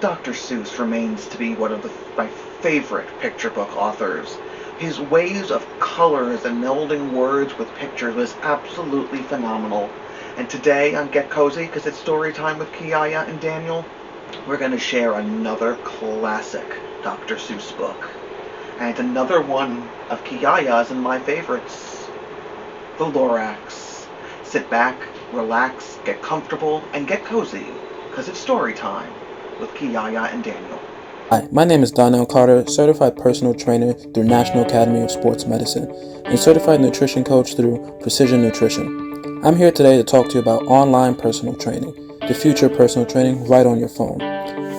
Dr. Seuss remains to be one of my favorite picture book authors. His ways of colors and melding words with pictures was absolutely phenomenal. And today on Get Cozy, because it's story time with Kiyaya and Daniel, we're going to share another classic Dr. Seuss book. And another one of Kiyaya's and my favorites, the LORAX. Sit back, relax, get comfortable, and get cozy, because it's story time with Kiyaya and Daniel. Hi, my name is Daniel Carter, certified personal trainer through National Academy of Sports Medicine, and certified nutrition coach through Precision Nutrition. I'm here today to talk to you about online personal training, the future of personal training right on your phone.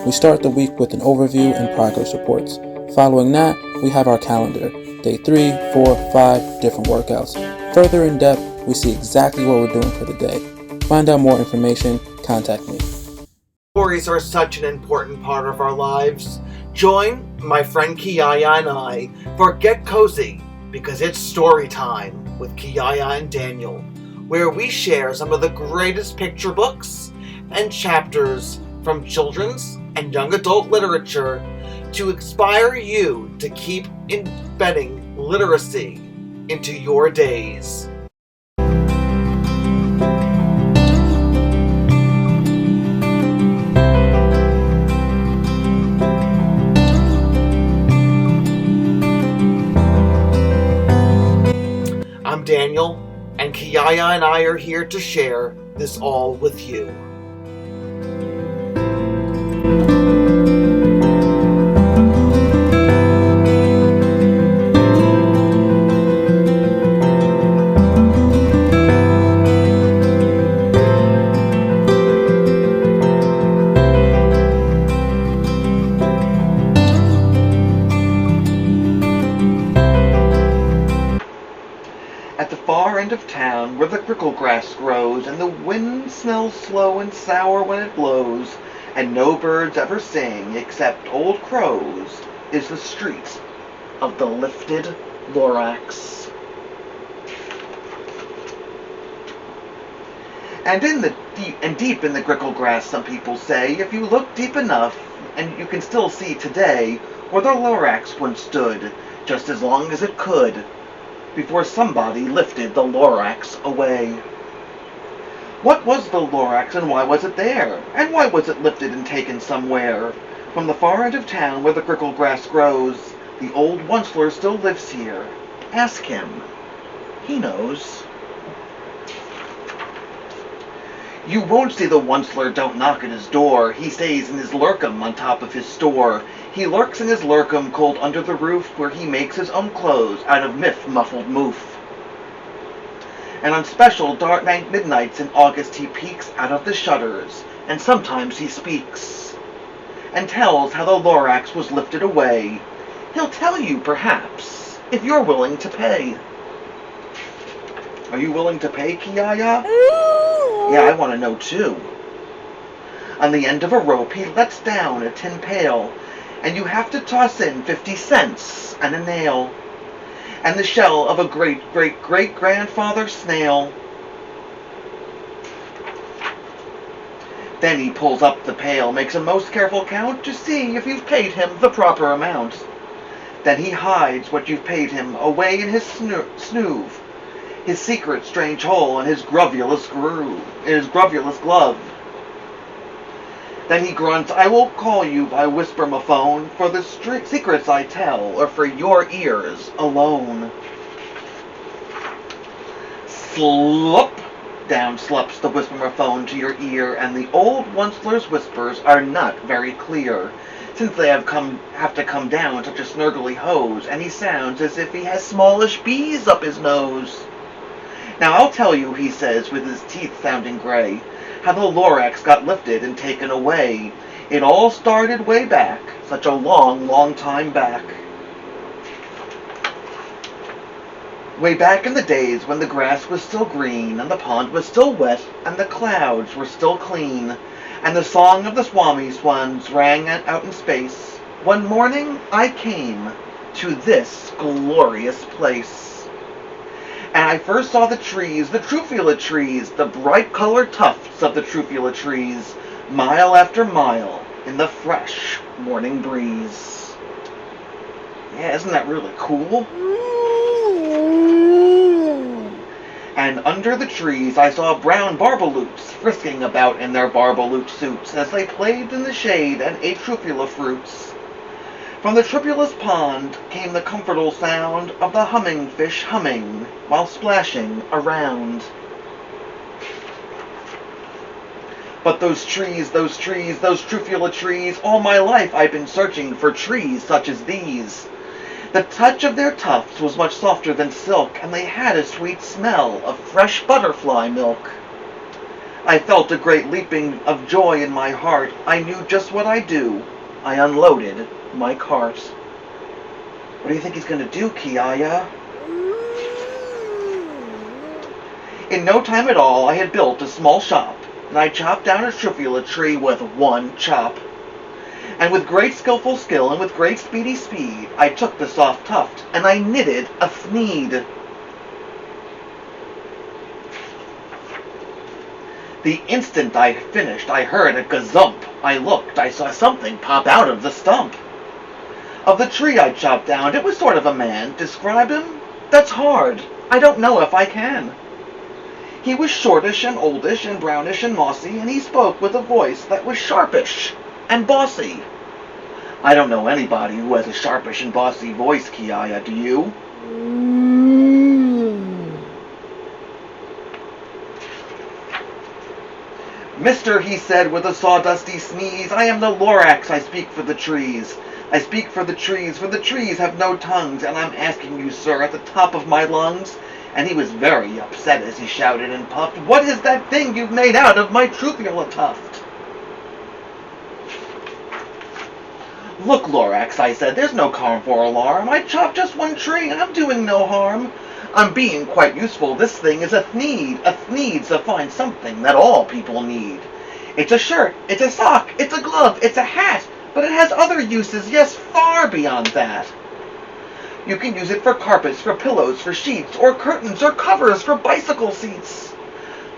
We start the week with an overview and progress reports. Following that, we have our calendar, day 3, 4, 5 different workouts. Further in depth, we see exactly what we're doing for the day. Find out more information, contact me. Stories are such an important part of our lives. Join my friend Kiyaya and I for Get Cozy, because it's story time with Kiyaya and Daniel, where we share some of the greatest picture books and chapters from children's and young adult literature to inspire you to keep embedding literacy into your days. I'm Daniel, and Kiyaya and I are here to share this all with you. At the far end of town, where the crickle grass grows, and the wind smells slow and sour when it blows, and no birds ever sing except old crows, is the street of the lifted LORAX. And deep in the crickle grass, some people say, if you look deep enough, and you can still see today, where the LORAX once stood, just as long as it could, before somebody lifted the LORAX away. What was the LORAX, and why was it there? And why was it lifted and taken somewhere? From the far end of town where the crickle grass grows, the old Onceler still lives here. Ask him. He knows. You won't see the Onceler, don't knock at his door. He stays in his lurkum on top of his store. He lurks in his lurkum cold under the roof, where he makes his own clothes out of muffled moof. And on special dark night midnights in August he peeks out of the shutters, and sometimes he speaks, and tells how the LORAX was lifted away. He'll tell you, perhaps, if you're willing to pay. Are you willing to pay, Kiyaya? Yeah, I want to know too. On the end of a rope he lets down a tin pail, and you have to toss in 50 cents and a nail, and the shell of a great-great-great-grandfather snail. Then he pulls up the pail, makes a most careful count to see if you've paid him the proper amount. Then he hides what you've paid him away in his snoove, his secret strange hole in his grovulous glove. Then he grunts, I will call you by whisper-ma-phone, for the secrets I tell are for your ears alone. Slop! Down slops the whisper-ma-phone to your ear, and the old Onceler's whispers are not very clear, since they have to come down such a snurgly hose, and he sounds as if he has smallish bees up his nose. Now I'll tell you, he says, with his teeth sounding gray, how the LORAX got lifted and taken away. It all started way back, such a long, long time back. Way back in the days when the grass was still green, and the pond was still wet, and the clouds were still clean, and the song of the Swami swans rang out in space, one morning I came to this glorious place. And I first saw the trees, the trufula trees, the bright-colored tufts of the trufula trees, mile after mile, in the fresh morning breeze. Yeah, isn't that really cool? And under the trees I saw brown barbaloots frisking about in their barbaloot suits as they played in the shade and ate trufula fruits. From the tribulous pond came the comfortable sound of the humming fish humming while splashing around. But those trees, those trufula trees, all my life I've been searching for trees such as these. The touch of their tufts was much softer than silk, and they had a sweet smell of fresh butterfly milk. I felt a great leaping of joy in my heart. I knew just what I'd do. I unloaded my cart. What do you think he's going to do, Kiyaya? In no time at all, I had built a small shop, and I chopped down a trufula tree with one chop. And with great skillful skill and with great speedy speed, I took the soft tuft and I knitted a thneed. The instant I finished, I heard a gazump. I looked, I saw something pop out of the stump of the tree I chopped down. It was sort of a man. Describe him? That's hard. I don't know if I can. He was shortish and oldish and brownish and mossy, and he spoke with a voice that was sharpish and bossy. I don't know anybody who has a sharpish and bossy voice, Kiyaya, do you? Mister, he said with a sawdusty sneeze, I am the LORAX, I speak for the trees. I speak for the trees have no tongues, and I'm asking you, sir, at the top of my lungs. And he was very upset as he shouted and puffed, what is that thing you've made out of my trufula tuft? Look, LORAX, I said, there's no cause for alarm. I chopped just one tree, and I'm doing no harm. I'm being quite useful. This thing is a thneed. A thneed's to find something that all people need. It's a shirt, it's a sock, it's a glove, it's a hat, but it has other uses, yes, far beyond that. You can use it for carpets, for pillows, for sheets, or curtains, or covers, for bicycle seats.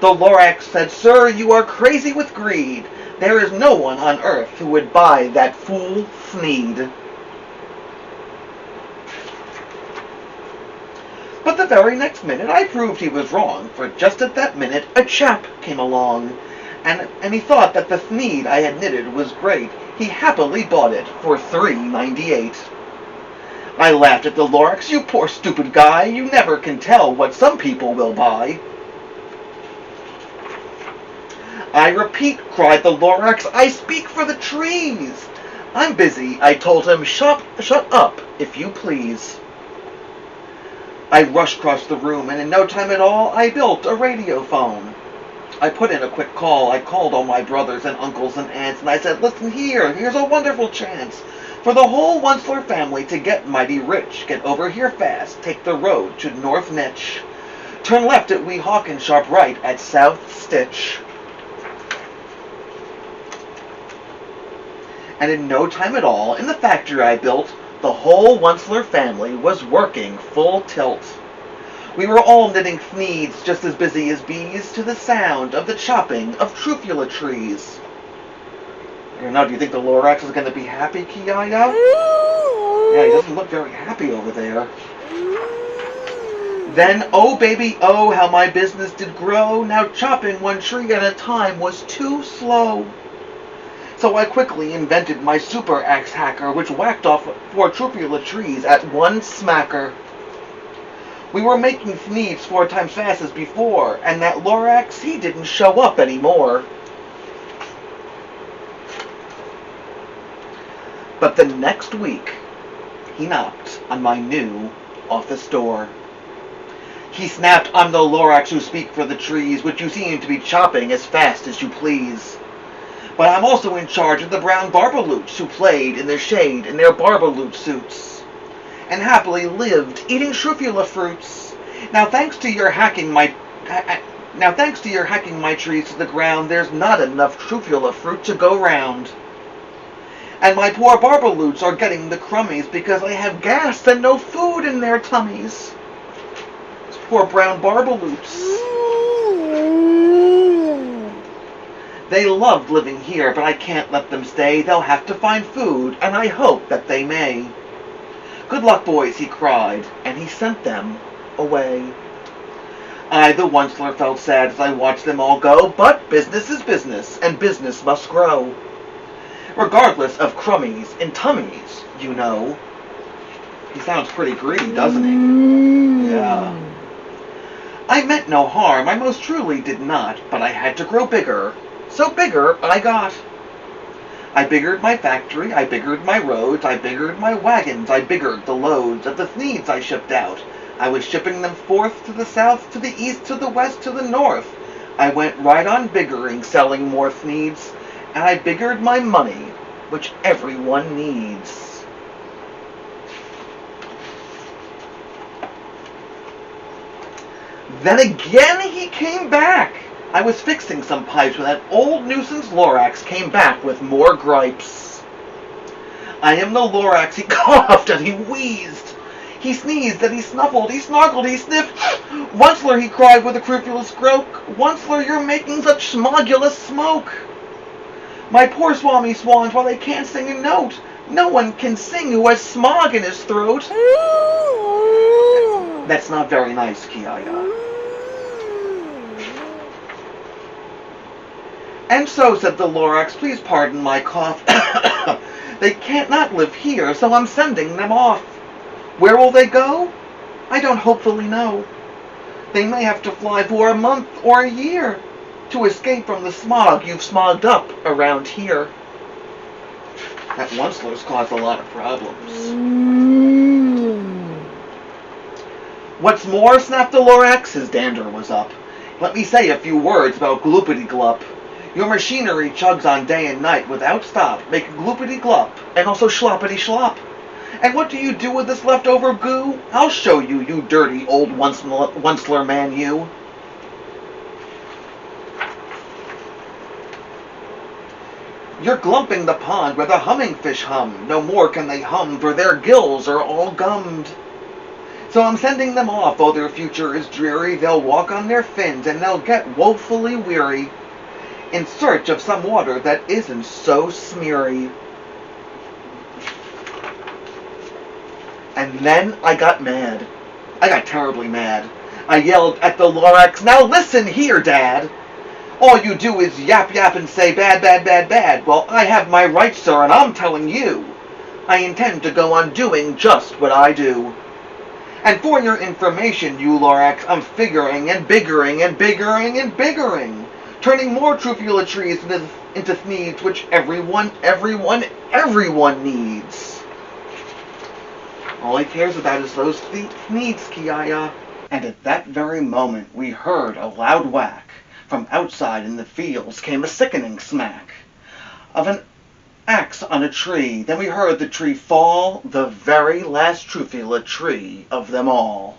The LORAX said, sir, you are crazy with greed. There is no one on earth who would buy that fool thneed. But the very next minute I proved he was wrong, for just at that minute a chap came along, and he thought that the thneed I had knitted was great. He happily bought it for $3.98. I laughed at the LORAX. You poor stupid guy, you never can tell what some people will buy. I repeat, cried the LORAX, I speak for the trees. I'm busy, I told him. Shut up, if you please. I rushed across the room, and in no time at all, I built a radio phone. I put in a quick call. I called all my brothers and uncles and aunts, and I said, listen here, here's a wonderful chance for the whole Onceler family to get mighty rich. Get over here fast, take the road to North Nitch. Turn left at Weehawken and sharp right at South Stitch. And in no time at all, in the factory I built, the whole Onceler family was working full tilt. We were all knitting thneeds just as busy as bees to the sound of the chopping of trufula trees. Now, do you think the LORAX is going to be happy, Kiyaya? Yeah, he doesn't look very happy over there. Then, oh baby, oh, how my business did grow. Now chopping one tree at a time was too slow. So I quickly invented my super axe hacker, which whacked off 4 trufula trees at one smacker. We were making thneeds 4 times fast as before, and that LORAX, he didn't show up anymore. But the next week, he knocked on my new office door. He snapped, I'm the LORAX who speak for the trees, which you seem to be chopping as fast as you please. But I'm also in charge of the brown barbaloots who played in the shade in their barbaloot suits, and happily lived eating trufula fruits. Now thanks to your hacking my trees to the ground, there's not enough trufula fruit to go round. And my poor barbaloots are getting the crummies because they have gas and no food in their tummies. Poor brown barbaloots. They loved living here, but I can't let them stay. They'll have to find food, and I hope that they may. Good luck, boys, he cried, and he sent them away. I, the Onceler, felt sad as I watched them all go, but business is business, and business must grow. Regardless of crummies and tummies, you know. He sounds pretty greedy, doesn't he? Yeah. I meant no harm, I most truly did not, but I had to grow bigger. So bigger I got. I biggered my factory, I biggered my roads, I biggered my wagons, I biggered the loads of the needs I shipped out. I was shipping them forth to the south, to the east, to the west, to the north. I went right on biggering, selling more needs, and I biggered my money, which everyone needs. Then again he came back. I was fixing some pipes when that old nuisance LORAX came back with more gripes. I am the LORAX, he coughed and he wheezed. He sneezed and he snuffled, he snarkled, he sniffed. Onceler, he cried with a crupulous croak. Onceler, you're making such smogulous smoke. My poor swami swans, while they can't sing a note, no one can sing who has smog in his throat. That's not very nice, Kiyaya. And so, said the LORAX, please pardon my cough. They can't not live here, so I'm sending them off. Where will they go? I don't hopefully know. They may have to fly for a month or a year to escape from the smog you've smogged up around here. That Onceler's caused a lot of problems. What's more, snapped the LORAX, his dander was up. Let me say a few words about gloopity-glup. Your machinery chugs on day and night without stop, making gloopity-glup, and also schloppity-schlop. And what do you do with this leftover goo? I'll show you, you dirty old Onceler man, you. You're glumping the pond where the humming fish hum. No more can they hum, for their gills are all gummed. So I'm sending them off, though their future is dreary. They'll walk on their fins, and they'll get woefully weary, in search of some water that isn't so smeary. And then I got mad. I got terribly mad. I yelled at the LORAX, now listen here, Dad. All you do is yap yap and say bad, bad, bad, bad. Well, I have my rights, sir, and I'm telling you. I intend to go on doing just what I do. And for your information, you LORAX, I'm figuring and biggering and biggering and biggering, turning more trufula trees into needs which everyone needs. All he cares about is those needs, Kiyaya. And at that very moment, we heard a loud whack. From outside in the fields came a sickening smack of an axe on a tree. Then we heard the tree fall, the very last trufula tree of them all.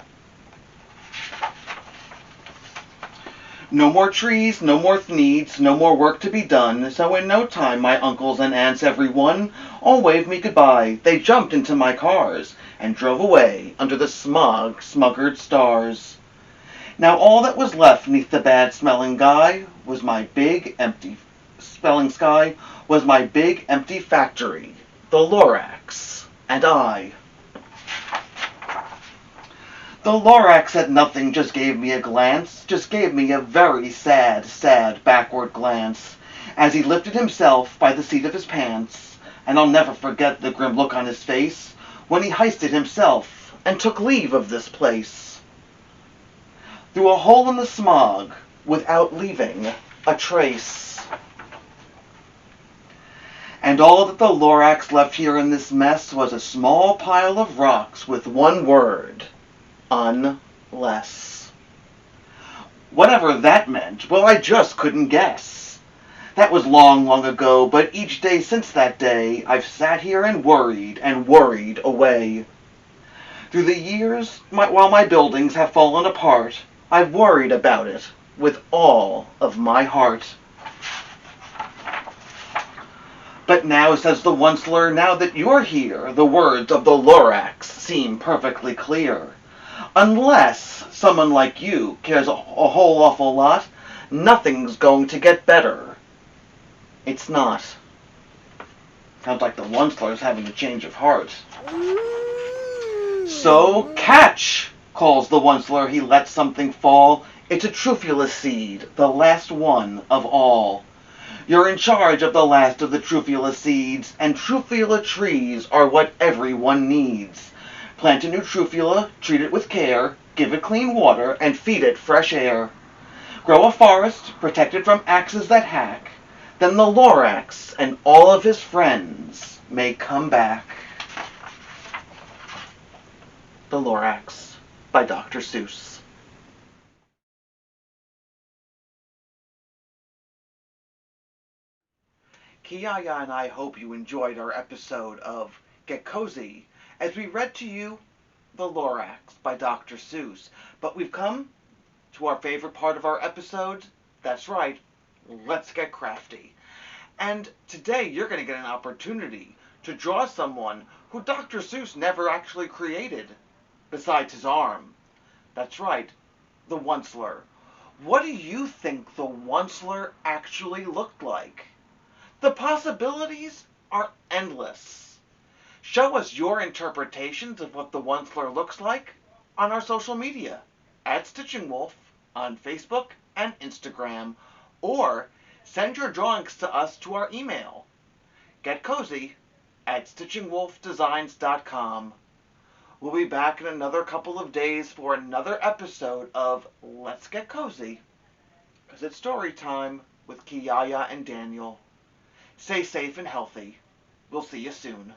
No more trees, no more needs, no more work to be done. So in no time, my uncles and aunts, everyone, all waved me goodbye. They jumped into my cars and drove away under the smuggered stars. Now all that was left neath the bad-smelling sky was my big, empty factory, the LORAX, and I. The LORAX said nothing, just gave me a glance, just gave me a very sad, sad backward glance, as he lifted himself by the seat of his pants, and I'll never forget the grim look on his face when he hoisted himself and took leave of this place. Through a hole in the smog, without leaving a trace. And all that the LORAX left here in this mess was a small pile of rocks with one word, unless. Whatever that meant, well, I just couldn't guess. That was long, long ago, but each day since that day, I've sat here and worried away. Through the years, while my buildings have fallen apart, I've worried about it with all of my heart. But now, says the Onceler, now that you're here, the words of the LORAX seem perfectly clear. Unless someone like you cares a whole awful lot, nothing's going to get better. It's not. Sounds like the Onceler's having a change of heart. So catch, calls the Onceler. He lets something fall. It's a Truffula seed, the last one of all. You're in charge of the last of the Truffula seeds, and Truffula trees are what everyone needs. Plant a new Truffula, treat it with care, give it clean water, and feed it fresh air. Grow a forest, protect it from axes that hack. Then the LORAX and all of his friends may come back. The LORAX by Dr. Seuss. Kiyaya and I hope you enjoyed our episode of Get Kozy as we read to you The LORAX by Dr. Seuss. But we've come to our favorite part of our episodes. That's right, let's get crafty. And today you're going to get an opportunity to draw someone who Dr. Seuss never actually created, besides his arm. That's right, the Onceler. What do you think the Onceler actually looked like? The possibilities are endless. Show us your interpretations of what the Onceler looks like on our social media at STITCHINGwolf on Facebook and Instagram, or send your drawings to us to our email, getcozy@stitchingwolfdesigns.com. We'll be back in another couple of days for another episode of Let's Get Kozy, because it's story time with Kiyaya and Daniel. Stay safe and healthy. We'll see you soon.